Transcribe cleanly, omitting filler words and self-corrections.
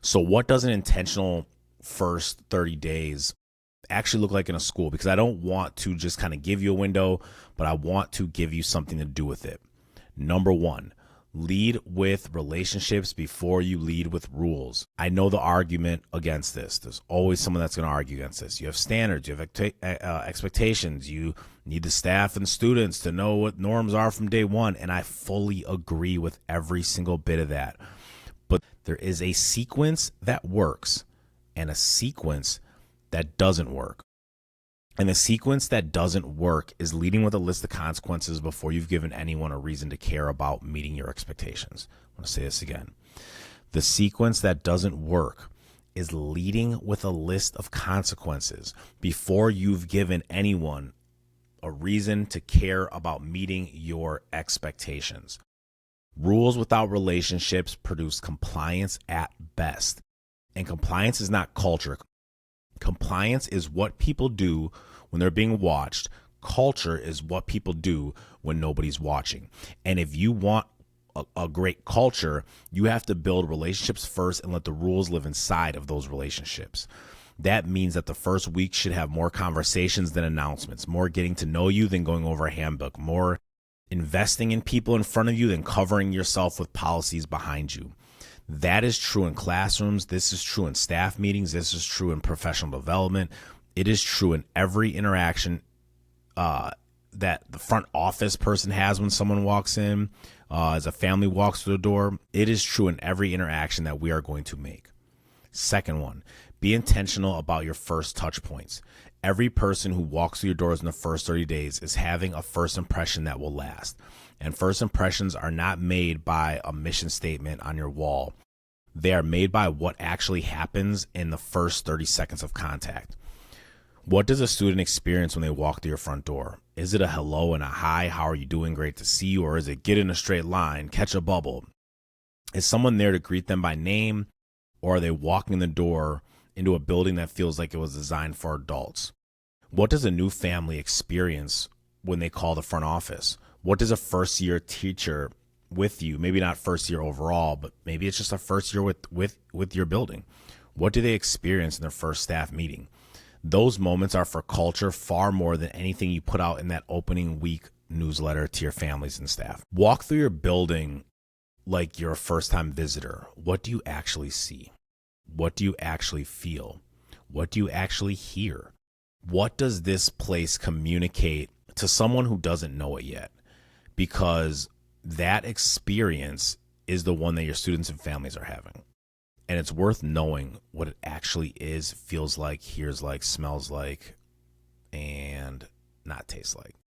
So what does an intentional first 30 days actually look like in a school? Because I don't want to just kind of give you a window, but I want to give you something to do with it. Number one, lead with relationships before you lead with rules. I know the argument against this. There's always someone that's going to argue against this. You have standards, you have expectations. You need the staff and students to know what norms are from day one. And I fully agree with every single bit of that. But there is a sequence that works and a sequence that doesn't work. And the sequence that doesn't work is leading with a list of consequences before you've given anyone a reason to care about meeting your expectations. I want to say this again. The sequence that doesn't work is leading with a list of consequences before you've given anyone a reason to care about meeting your expectations. Rules without relationships produce compliance at best. And compliance is not culture. Compliance is what people do when they're being watched. Culture is what people do when nobody's watching. And if you want a great culture, you have to build relationships first and let the rules live inside of those relationships. That means that the first week should have more conversations than announcements, more getting to know you than going over a handbook, more investing in people in front of you than covering yourself with policies behind you. That is true in classrooms. This is true in staff meetings. This is true in professional development. It is true in every interaction that the front office person has when someone walks in, as a family walks through the door. It is true in every interaction that we are going to make. Second one, be intentional about your first touch points. Every person who walks through your doors in the first 30 days is having a first impression that will last. And first impressions are not made by a mission statement on your wall. They are made by what actually happens in the first 30 seconds of contact. What does a student experience when they walk through your front door? Is it a hello and a hi, how are you doing, great to see you? Or is it get in a straight line, catch a bubble? Is someone there to greet them by name? Or are they walking the door into a building that feels like it was designed for adults? What does a new family experience when they call the front office? What does a first year teacher with you, maybe not first year overall, but maybe it's just a first year with your building? What do they experience in their first staff meeting? Those moments are for culture far more than anything you put out in that opening week newsletter to your families and staff. Walk through your building like you're a first-time visitor. What do you actually see? What do you actually feel? What do you actually hear? What does this place communicate to someone who doesn't know it yet? Because that experience is the one that your students and families are having. And it's worth knowing what it actually is, feels like, hears like, smells like, and not tastes like.